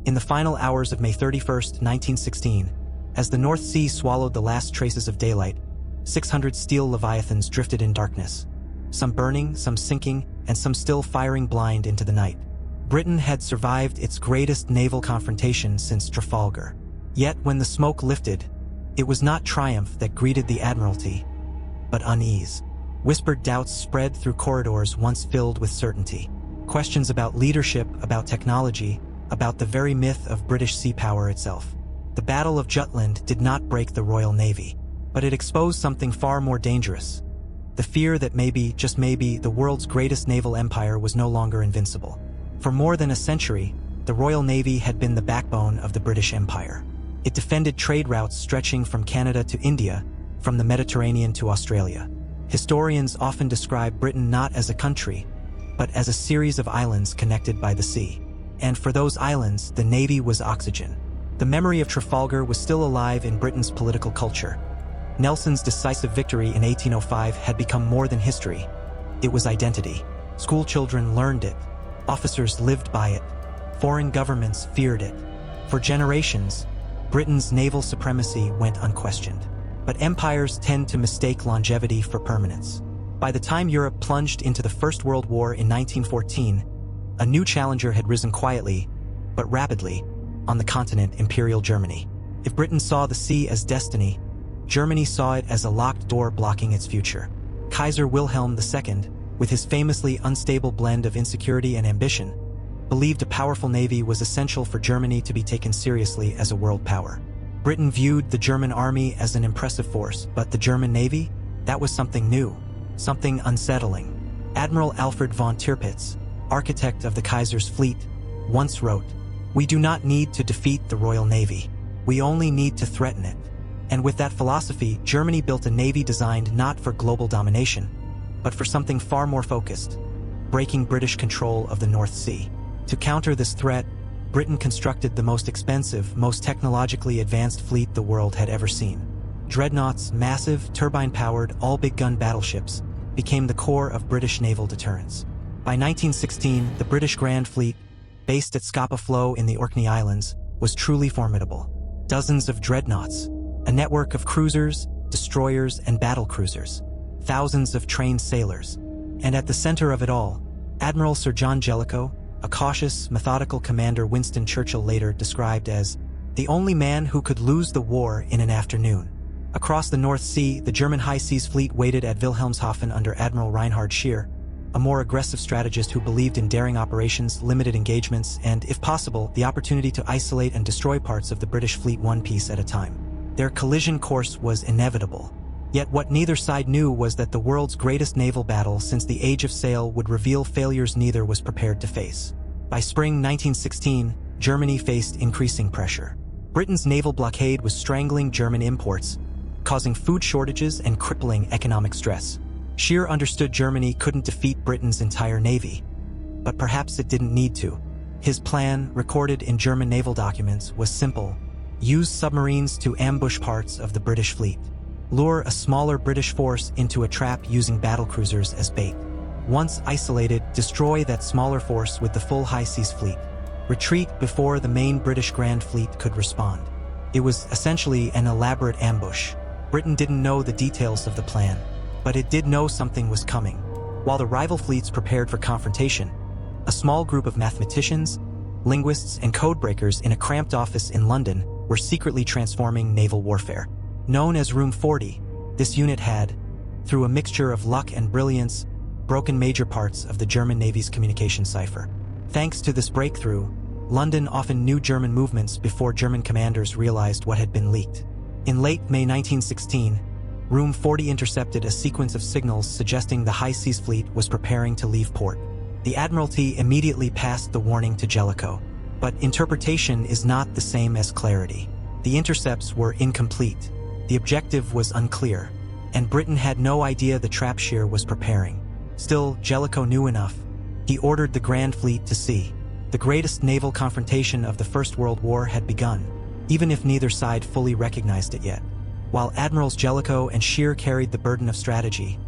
In the final hours of May 31st, 1916, as the North Sea swallowed the last traces of daylight, 600 steel leviathans drifted in darkness, some burning, some sinking, and some still firing blind into the night. Britain had survived its greatest naval confrontation since Trafalgar. Yet when the smoke lifted, it was not triumph that greeted the Admiralty, but unease. Whispered doubts spread through corridors once filled with certainty. Questions about leadership, about technology, about the very myth of British sea power itself. The Battle of Jutland did not break the Royal Navy, but it exposed something far more dangerous. The fear that maybe, just maybe, the world's greatest naval empire was no longer invincible. For more than a century, the Royal Navy had been the backbone of the British Empire. It defended trade routes stretching from Canada to India, from the Mediterranean to Australia. Historians often describe Britain not as a country, but as a series of islands connected by the sea. And for those islands, the Navy was oxygen. The memory of Trafalgar was still alive in Britain's political culture. Nelson's decisive victory in 1805 had become more than history. It was identity. School children learned it. Officers lived by it. Foreign governments feared it. For generations, Britain's naval supremacy went unquestioned. But empires tend to mistake longevity for permanence. By the time Europe plunged into the First World War in 1914, a new challenger had risen quietly, but rapidly, on the continent, Imperial Germany. If Britain saw the sea as destiny, Germany saw it as a locked door blocking its future. Kaiser Wilhelm II, with his famously unstable blend of insecurity and ambition, believed a powerful navy was essential for Germany to be taken seriously as a world power. Britain viewed the German army as an impressive force, but the German navy? That was something new, something unsettling. Admiral Alfred von Tirpitz, architect of the Kaiser's fleet, once wrote, "We do not need to defeat the Royal Navy. We only need to threaten it." And with that philosophy, Germany built a navy designed not for global domination, but for something far more focused, breaking British control of the North Sea. To counter this threat, Britain constructed the most expensive, most technologically advanced fleet the world had ever seen. Dreadnoughts, massive, turbine-powered, all-big-gun battleships, became the core of British naval deterrence. By 1916, the British Grand Fleet, based at Scapa Flow in the Orkney Islands, was truly formidable. Dozens of dreadnoughts, a network of cruisers, destroyers, and battlecruisers, thousands of trained sailors, and at the center of it all, Admiral Sir John Jellicoe, a cautious, methodical commander Winston Churchill later described as the only man who could lose the war in an afternoon. Across the North Sea, the German High Seas Fleet waited at Wilhelmshaven under Admiral Reinhard Scheer, a more aggressive strategist who believed in daring operations, limited engagements, and, if possible, the opportunity to isolate and destroy parts of the British fleet one piece at a time. Their collision course was inevitable. Yet what neither side knew was that the world's greatest naval battle since the Age of Sail would reveal failures neither was prepared to face. By spring 1916, Germany faced increasing pressure. Britain's naval blockade was strangling German imports, causing food shortages and crippling economic stress. Scheer understood Germany couldn't defeat Britain's entire navy, but perhaps it didn't need to. His plan, recorded in German naval documents, was simple: use submarines to ambush parts of the British fleet. Lure a smaller British force into a trap using battlecruisers as bait. Once isolated, destroy that smaller force with the full high seas fleet. Retreat before the main British Grand Fleet could respond. It was essentially an elaborate ambush. Britain didn't know the details of the plan, but it did know something was coming. While the rival fleets prepared for confrontation, a small group of mathematicians, linguists, and codebreakers in a cramped office in London were secretly transforming naval warfare. Known as Room 40, this unit had, through a mixture of luck and brilliance, broken major parts of the German Navy's communication cipher. Thanks to this breakthrough, London often knew German movements before German commanders realized what had been leaked. In late May 1916, Room 40 intercepted a sequence of signals suggesting the High Seas Fleet was preparing to leave port. The Admiralty immediately passed the warning to Jellicoe, but interpretation is not the same as clarity. The intercepts were incomplete. The objective was unclear, and Britain had no idea the trap Scheer was preparing. Still, Jellicoe knew enough. He ordered the Grand Fleet to sea. The greatest naval confrontation of the First World War had begun, even if neither side fully recognized it yet. While Admirals Jellicoe and Scheer carried the burden of strategy,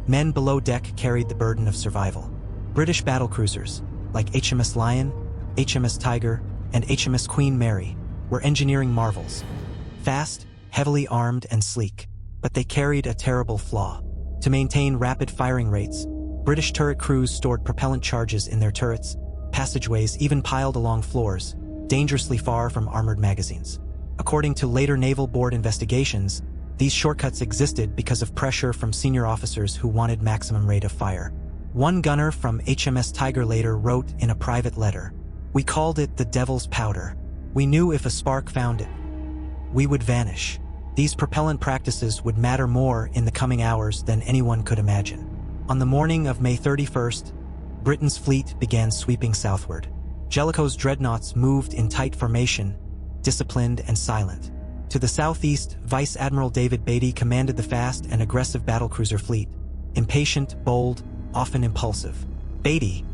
men below deck carried the burden of survival. British battlecruisers, like HMS Lion, HMS Tiger, and HMS Queen Mary were engineering marvels. Fast, heavily armed, and sleek. But they carried a terrible flaw. To maintain rapid firing rates, British turret crews stored propellant charges in their turrets, passageways even piled along floors, dangerously far from armored magazines. According to later Naval Board investigations, these shortcuts existed because of pressure from senior officers who wanted maximum rate of fire. One gunner from HMS Tiger later wrote in a private letter, "We called it the devil's powder. We knew if a spark found it, we would vanish." These propellant practices would matter more in the coming hours than anyone could imagine. On the morning of May 31st, Britain's fleet began sweeping southward. Jellicoe's dreadnoughts moved in tight formation, disciplined and silent. To the southeast, Vice Admiral David Beatty commanded the fast and aggressive battlecruiser fleet. Impatient, bold, often impulsive. Beatty,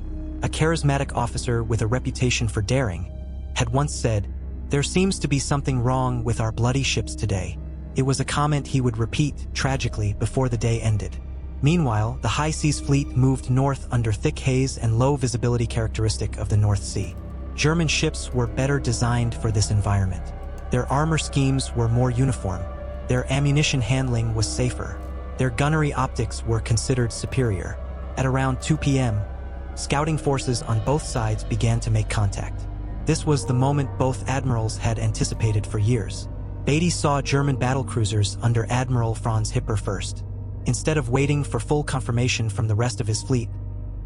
a charismatic officer with a reputation for daring, had once said, "There seems to be something wrong with our bloody ships today." It was a comment he would repeat, tragically, before the day ended. Meanwhile, the high seas fleet moved north under thick haze and low visibility characteristic of the North Sea. German ships were better designed for this environment. Their armor schemes were more uniform. Their ammunition handling was safer. Their gunnery optics were considered superior. At around 2 p.m., scouting forces on both sides began to make contact. This was the moment both admirals had anticipated for years. Beatty saw German battlecruisers under Admiral Franz Hipper first. Instead of waiting for full confirmation from the rest of his fleet,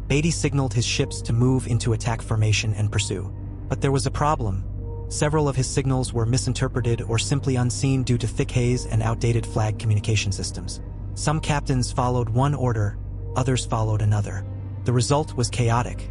Beatty signaled his ships to move into attack formation and pursue. But there was a problem. Several of his signals were misinterpreted or simply unseen due to thick haze and outdated flag communication systems. Some captains followed one order, others followed another. The result was chaotic,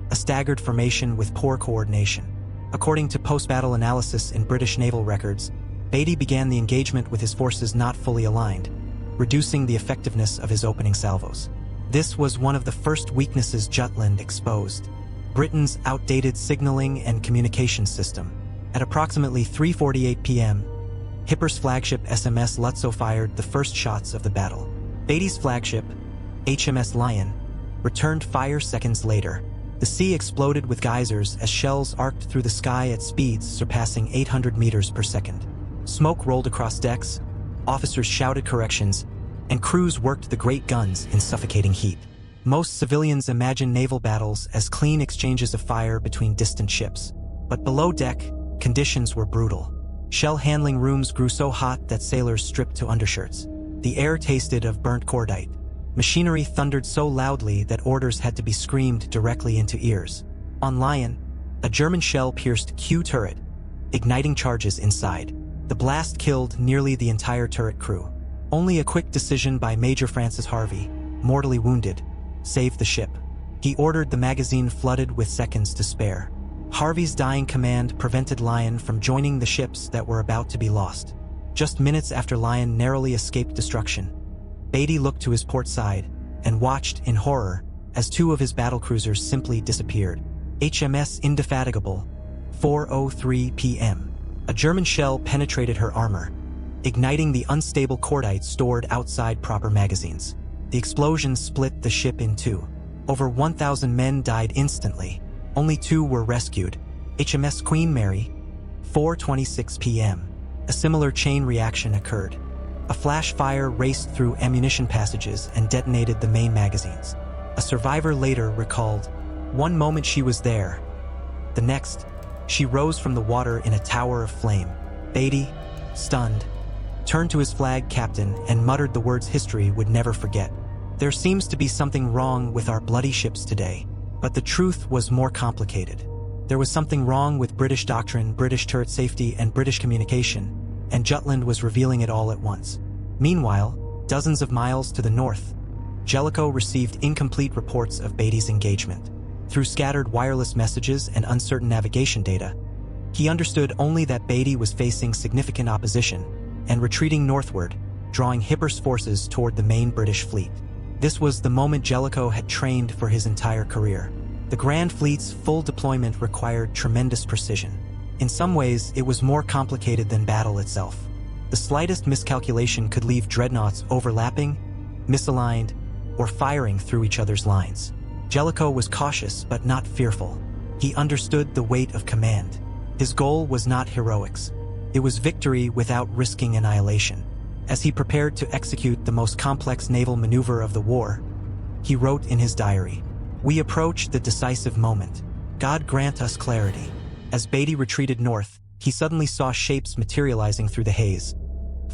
a staggered formation with poor coordination. According to post-battle analysis in British naval records, Beatty began the engagement with his forces not fully aligned, reducing the effectiveness of his opening salvos. This was one of the first weaknesses Jutland exposed: Britain's outdated signaling and communication system. At approximately 3:48 p.m., Hipper's flagship SMS Lutzow fired the first shots of the battle. Beatty's flagship, HMS Lion, returned fire seconds later. The sea exploded with geysers as shells arced through the sky at speeds surpassing 800 meters per second. Smoke rolled across decks, officers shouted corrections, and crews worked the great guns in suffocating heat. Most civilians imagine naval battles as clean exchanges of fire between distant ships. But below deck, conditions were brutal. Shell handling rooms grew so hot that sailors stripped to undershirts. The air tasted of burnt cordite. Machinery thundered so loudly that orders had to be screamed directly into ears. On Lion, a German shell pierced Q turret, igniting charges inside. The blast killed nearly the entire turret crew. Only a quick decision by Major Francis Harvey, mortally wounded, saved the ship. He ordered the magazine flooded with seconds to spare. Harvey's dying command prevented Lion from joining the ships that were about to be lost. Just minutes after Lion narrowly escaped destruction, Beatty looked to his port side and watched in horror as two of his battlecruisers simply disappeared. HMS Indefatigable, 4:03 p.m. A German shell penetrated her armor, igniting the unstable cordite stored outside proper magazines. The explosion split the ship in two. Over 1,000 men died instantly. Only 2 were rescued. HMS Queen Mary, 4:26 p.m. A similar chain reaction occurred. A flash fire raced through ammunition passages and detonated the main magazines. A survivor later recalled, "One moment she was there. The next, she rose from the water in a tower of flame." Beatty, stunned, turned to his flag captain and muttered the words history would never forget. "There seems to be something wrong with our bloody ships today." But the truth was more complicated. There was something wrong with British doctrine, British turret safety, and British communication, and Jutland was revealing it all at once. Meanwhile, dozens of miles to the north, Jellicoe received incomplete reports of Beatty's engagement. Through scattered wireless messages and uncertain navigation data, he understood only that Beatty was facing significant opposition and retreating northward, drawing Hipper's forces toward the main British fleet. This was the moment Jellicoe had trained for his entire career. The Grand Fleet's full deployment required tremendous precision. In some ways, it was more complicated than battle itself. The slightest miscalculation could leave dreadnoughts overlapping, misaligned, or firing through each other's lines. Jellicoe was cautious but not fearful. He understood the weight of command. His goal was not heroics. It was victory without risking annihilation. As he prepared to execute the most complex naval maneuver of the war, he wrote in his diary, "We approach the decisive moment. God grant us clarity." As Beatty retreated north, he suddenly saw shapes materializing through the haze.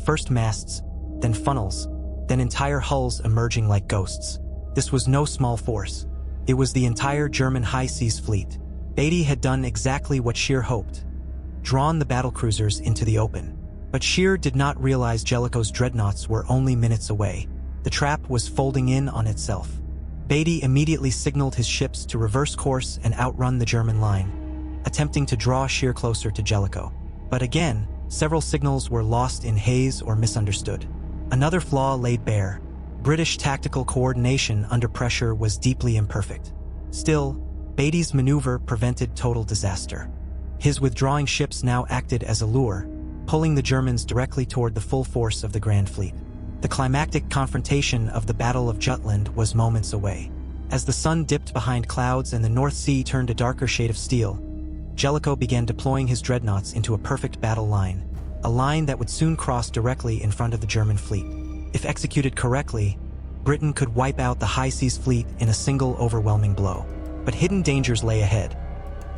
First masts, then funnels, then entire hulls emerging like ghosts. This was no small force. It was the entire German high seas fleet. Beatty had done exactly what Scheer hoped, drawn the battlecruisers into the open. But Scheer did not realize Jellicoe's dreadnoughts were only minutes away. The trap was folding in on itself. Beatty immediately signaled his ships to reverse course and outrun the German line, attempting to draw Scheer closer to Jellicoe. But again, several signals were lost in haze or misunderstood. Another flaw laid bare. British tactical coordination under pressure was deeply imperfect. Still, Beatty's maneuver prevented total disaster. His withdrawing ships now acted as a lure, pulling the Germans directly toward the full force of the Grand Fleet. The climactic confrontation of the Battle of Jutland was moments away. As the sun dipped behind clouds and the North Sea turned a darker shade of steel, Jellicoe began deploying his dreadnoughts into a perfect battle line, a line that would soon cross directly in front of the German fleet. If executed correctly, Britain could wipe out the high seas fleet in a single overwhelming blow. But hidden dangers lay ahead.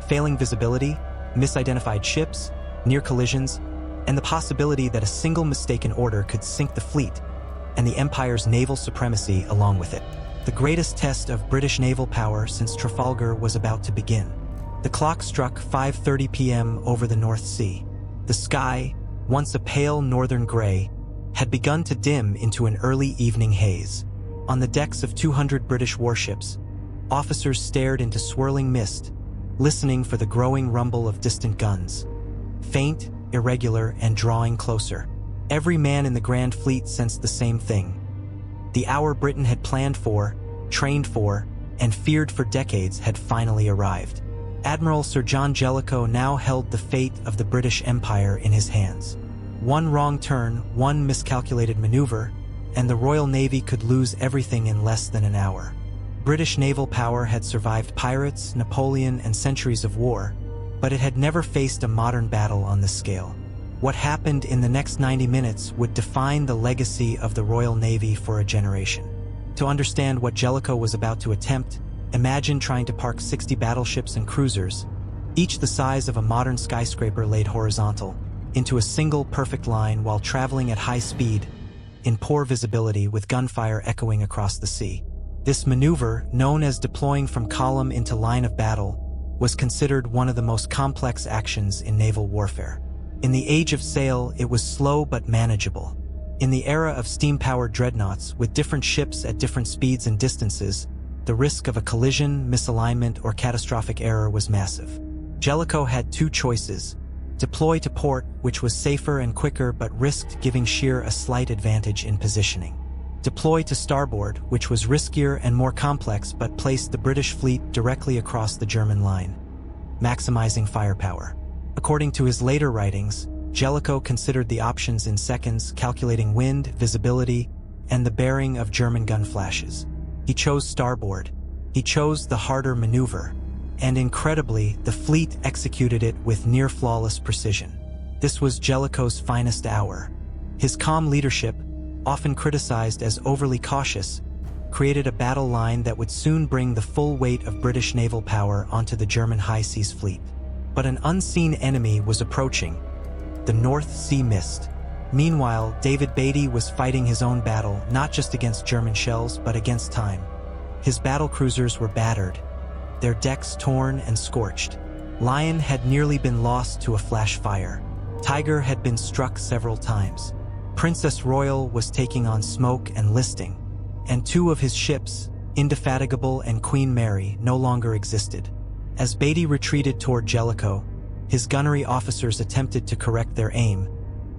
Failing visibility, misidentified ships, near collisions, and the possibility that a single mistaken order could sink the fleet and the Empire's naval supremacy along with it. The greatest test of British naval power since Trafalgar was about to begin. The clock struck 5:30 p.m. over the North Sea. The sky, once a pale northern gray, had begun to dim into an early evening haze. On the decks of 200 British warships, officers stared into swirling mist, listening for the growing rumble of distant guns. Faint, irregular, and drawing closer. Every man in the Grand Fleet sensed the same thing. The hour Britain had planned for, trained for, and feared for decades had finally arrived. Admiral Sir John Jellicoe now held the fate of the British Empire in his hands. One wrong turn, one miscalculated maneuver, and the Royal Navy could lose everything in less than an hour. British naval power had survived pirates, Napoleon, and centuries of war, but it had never faced a modern battle on this scale. What happened in the next 90 minutes would define the legacy of the Royal Navy for a generation. To understand what Jellicoe was about to attempt, imagine trying to park 60 battleships and cruisers, each the size of a modern skyscraper laid horizontal, into a single perfect line while traveling at high speed, in poor visibility with gunfire echoing across the sea. This maneuver, known as deploying from column into line of battle, was considered one of the most complex actions in naval warfare. In the age of sail, it was slow but manageable. In the era of steam-powered dreadnoughts, with different ships at different speeds and distances, the risk of a collision, misalignment, or catastrophic error was massive. Jellicoe had two choices: deploy to port, which was safer and quicker but risked giving Scheer a slight advantage in positioning. Deploy to starboard, which was riskier and more complex but placed the British fleet directly across the German line, maximizing firepower. According to his later writings, Jellicoe considered the options in seconds, calculating wind, visibility, and the bearing of German gun flashes. He chose starboard. He chose the harder maneuver, and incredibly, the fleet executed it with near-flawless precision. This was Jellicoe's finest hour. His calm leadership, often criticized as overly cautious, created a battle line that would soon bring the full weight of British naval power onto the German high seas fleet. But an unseen enemy was approaching: the North Sea mist. Meanwhile, David Beatty was fighting his own battle, not just against German shells, but against time. His battlecruisers were battered, their decks torn and scorched. Lion had nearly been lost to a flash fire. Tiger had been struck several times. Princess Royal was taking on smoke and listing, and two of his ships, Indefatigable and Queen Mary, no longer existed. As Beatty retreated toward Jellicoe, his gunnery officers attempted to correct their aim,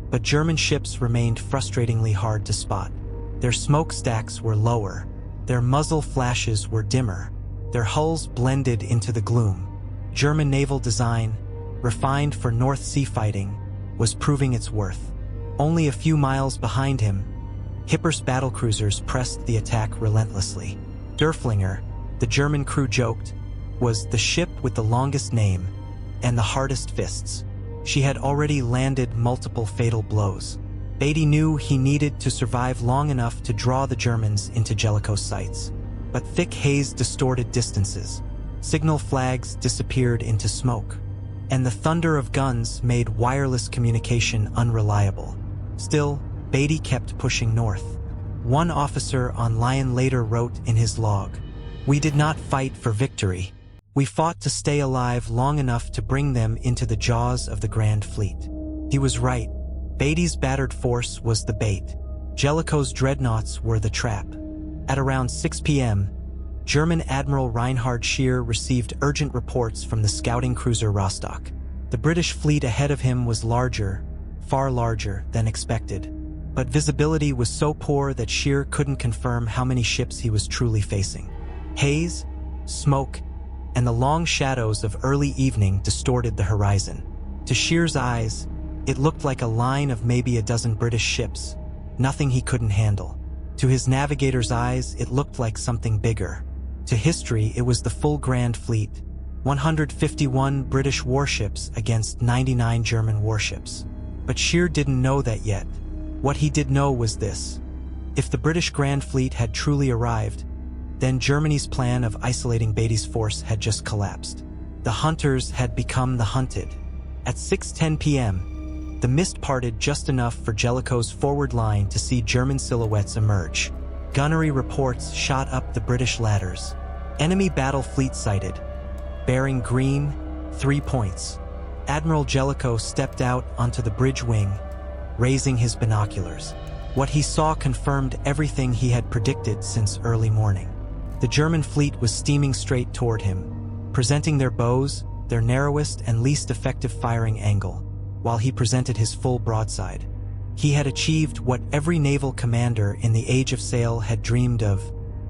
but German ships remained frustratingly hard to spot. Their smokestacks were lower, their muzzle flashes were dimmer, their hulls blended into the gloom. German naval design, refined for North Sea fighting, was proving its worth. Only a few miles behind him, Hipper's battlecruisers pressed the attack relentlessly. Derflinger, the German crew joked, was the ship with the longest name, and the hardest fists. She had already landed multiple fatal blows. Beatty knew he needed to survive long enough to draw the Germans into Jellicoe's sights. But thick haze distorted distances. Signal flags disappeared into smoke, and the thunder of guns made wireless communication unreliable. Still, Beatty kept pushing north. One officer on Lion later wrote in his log, "We did not fight for victory. We fought to stay alive long enough to bring them into the jaws of the Grand Fleet." He was right. Beatty's battered force was the bait. Jellicoe's dreadnoughts were the trap. At around 6 p.m., German Admiral Reinhard Scheer received urgent reports from the scouting cruiser Rostock. The British fleet ahead of him was larger, far larger than expected. But visibility was so poor that Scheer couldn't confirm how many ships he was truly facing. Haze, smoke, and the long shadows of early evening distorted the horizon. To Scheer's eyes, it looked like a line of maybe a dozen British ships, nothing he couldn't handle. To his navigator's eyes, it looked like something bigger. To history, it was the full Grand Fleet, 151 British warships against 99 German warships. But Scheer didn't know that yet. What he did know was this: if the British Grand Fleet had truly arrived, then Germany's plan of isolating Beatty's force had just collapsed. The hunters had become the hunted. At 6:10 p.m., the mist parted just enough for Jellicoe's forward line to see German silhouettes emerge. Gunnery reports shot up the British ladders. Enemy battle fleet sighted. Bearing green, 3 points. Admiral Jellicoe stepped out onto the bridge wing, raising his binoculars. What he saw confirmed everything he had predicted since early morning. The German fleet was steaming straight toward him, presenting their bows, their narrowest and least effective firing angle, while he presented his full broadside. He had achieved what every naval commander in the Age of Sail had dreamed of.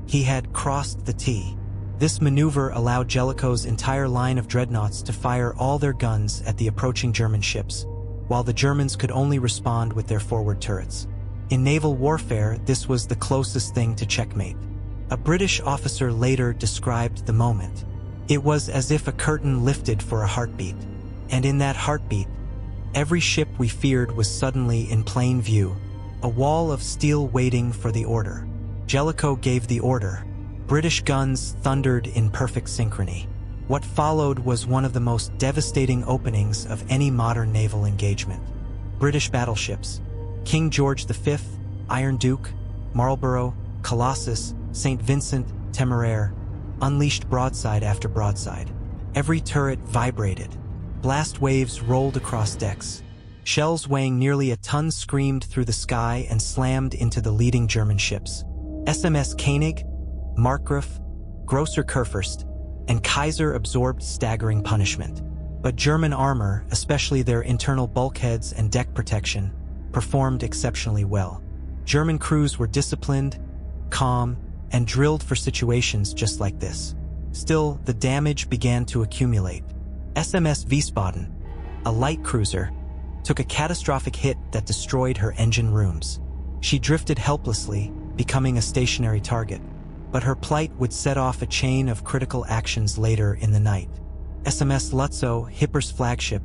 He had crossed the T. This maneuver allowed Jellicoe's entire line of dreadnoughts to fire all their guns at the approaching German ships, while the Germans could only respond with their forward turrets. In naval warfare, this was the closest thing to checkmate. A British officer later described the moment. It was as if a curtain lifted for a heartbeat, and in that heartbeat, every ship we feared was suddenly in plain view, a wall of steel waiting for the order. Jellicoe gave the order. British guns thundered in perfect synchrony. What followed was one of the most devastating openings of any modern naval engagement. British battleships, King George V, Iron Duke, Marlborough, Colossus, St. Vincent, Temeraire, unleashed broadside after broadside. Every turret vibrated. Blast waves rolled across decks. Shells weighing nearly a ton screamed through the sky and slammed into the leading German ships. SMS Koenig, Markgraf, Grosser Kurfürst, and Kaiser absorbed staggering punishment. But German armor, especially their internal bulkheads and deck protection, performed exceptionally well. German crews were disciplined, calm, and drilled for situations just like this. Still, the damage began to accumulate. SMS Wiesbaden, a light cruiser, took a catastrophic hit that destroyed her engine rooms. She drifted helplessly, becoming a stationary target. But her plight would set off a chain of critical actions later in the night. SMS Lutzow, Hipper's flagship,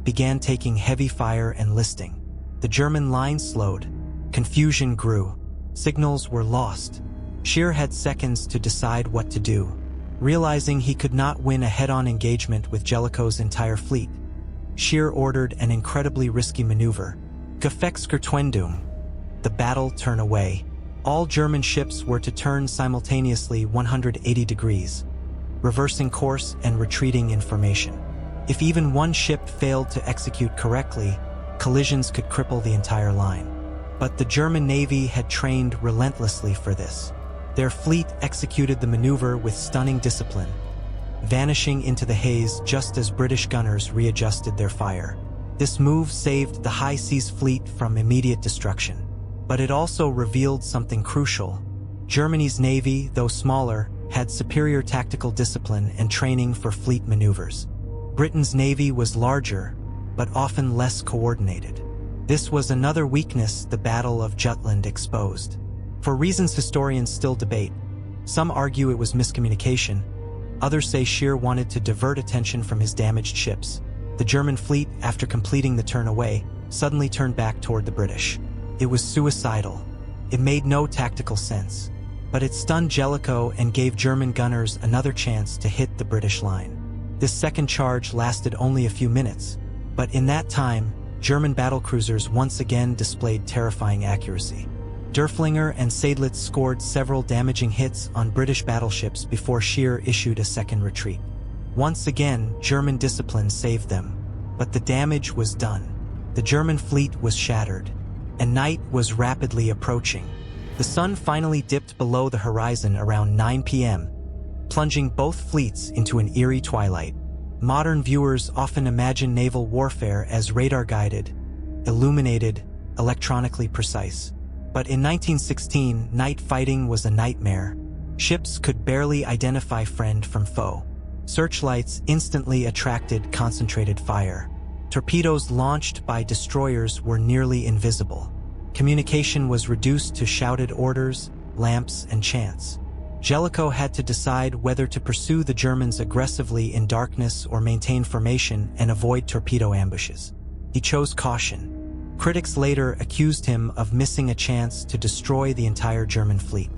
began taking heavy fire and listing. The German line slowed. Confusion grew. Signals were lost. Scheer had seconds to decide what to do. Realizing he could not win a head-on engagement with Jellicoe's entire fleet, Scheer ordered an incredibly risky maneuver. Gefechtskehrtwendung, the battle turn away. All German ships were to turn simultaneously 180 degrees, reversing course and retreating in formation. If even one ship failed to execute correctly, collisions could cripple the entire line. But the German Navy had trained relentlessly for this. Their fleet executed the maneuver with stunning discipline, vanishing into the haze just as British gunners readjusted their fire. This move saved the high seas fleet from immediate destruction. But it also revealed something crucial. Germany's navy, though smaller, had superior tactical discipline and training for fleet maneuvers. Britain's navy was larger, but often less coordinated. This was another weakness the Battle of Jutland exposed. For reasons historians still debate, some argue it was miscommunication, others say Scheer wanted to divert attention from his damaged ships. The German fleet, after completing the turn away, suddenly turned back toward the British. It was suicidal. It made no tactical sense. But it stunned Jellicoe and gave German gunners another chance to hit the British line. This second charge lasted only a few minutes, but in that time, German battlecruisers once again displayed terrifying accuracy. Derfflinger and Seydlitz scored several damaging hits on British battleships before Scheer issued a second retreat. Once again, German discipline saved them, but the damage was done. The German fleet was shattered, and night was rapidly approaching. The sun finally dipped below the horizon around 9 p.m., plunging both fleets into an eerie twilight. Modern viewers often imagine naval warfare as radar-guided, illuminated, electronically precise. But in 1916, night fighting was a nightmare. Ships could barely identify friend from foe. Searchlights instantly attracted concentrated fire. Torpedoes launched by destroyers were nearly invisible. Communication was reduced to shouted orders, lamps, and chants. Jellicoe had to decide whether to pursue the Germans aggressively in darkness or maintain formation and avoid torpedo ambushes. He chose caution. Critics later accused him of missing a chance to destroy the entire German fleet.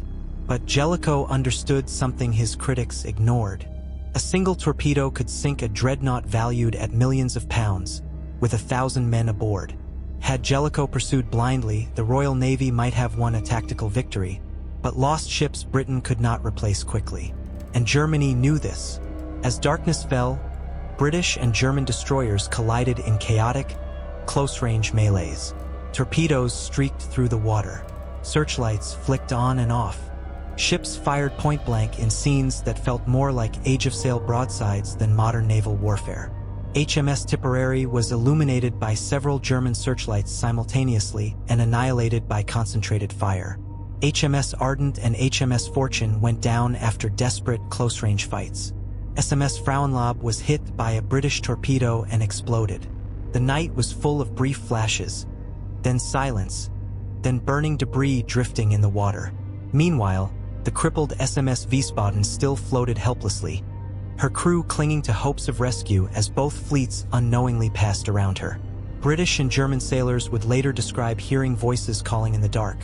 But Jellicoe understood something his critics ignored. A single torpedo could sink a dreadnought valued at millions of pounds, with 1,000 men aboard. Had Jellicoe pursued blindly, the Royal Navy might have won a tactical victory, but lost ships Britain could not replace quickly. And Germany knew this. As darkness fell, British and German destroyers collided in chaotic, close-range melees. Torpedoes streaked through the water. Searchlights flicked on and off. Ships fired point-blank in scenes that felt more like age-of-sail broadsides than modern naval warfare. HMS Tipperary was illuminated by several German searchlights simultaneously and annihilated by concentrated fire. HMS Ardent and HMS Fortune went down after desperate close-range fights. SMS Frauenlob was hit by a British torpedo and exploded. The night was full of brief flashes, then silence, then burning debris drifting in the water. Meanwhile, the crippled SMS Wiesbaden still floated helplessly, her crew clinging to hopes of rescue as both fleets unknowingly passed around her. British and German sailors would later describe hearing voices calling in the dark,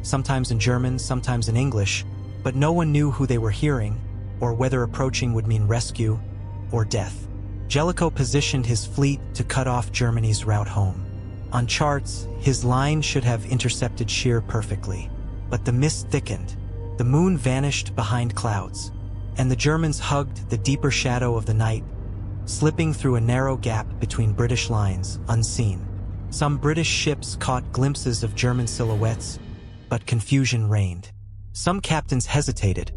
sometimes in German, sometimes in English, but no one knew who they were hearing, or whether approaching would mean rescue or death. Jellicoe positioned his fleet to cut off Germany's route home. On charts, his line should have intercepted Scheer perfectly, but the mist thickened, the moon vanished behind clouds, and the Germans hugged the deeper shadow of the night, slipping through a narrow gap between British lines, unseen. Some British ships caught glimpses of German silhouettes, but confusion reigned. Some captains hesitated,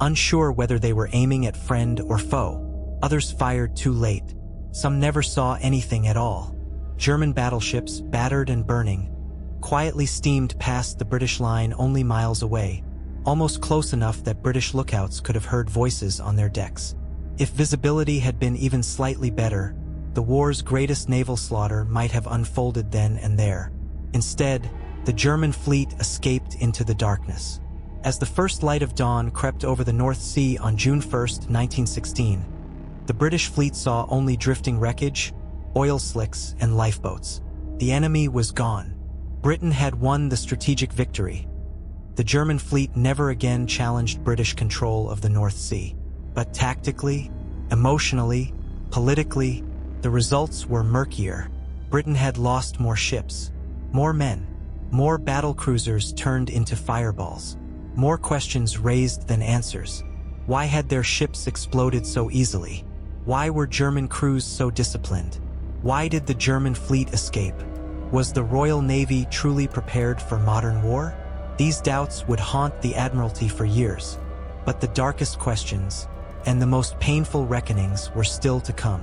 unsure whether they were aiming at friend or foe. Others fired too late. Some never saw anything at all. German battleships, battered and burning, quietly steamed past the British line only miles away, almost close enough that British lookouts could have heard voices on their decks. If visibility had been even slightly better, the war's greatest naval slaughter might have unfolded then and there. Instead, the German fleet escaped into the darkness. As the first light of dawn crept over the North Sea on June 1, 1916, the British fleet saw only drifting wreckage, oil slicks, and lifeboats. The enemy was gone. Britain had won the strategic victory. The German fleet never again challenged British control of the North Sea. But tactically, emotionally, politically, the results were murkier. Britain had lost more ships, more men, more battlecruisers turned into fireballs, more questions raised than answers. Why had their ships exploded so easily? Why were German crews so disciplined? Why did the German fleet escape? Was the Royal Navy truly prepared for modern war? These doubts would haunt the Admiralty for years. But the darkest questions and the most painful reckonings were still to come.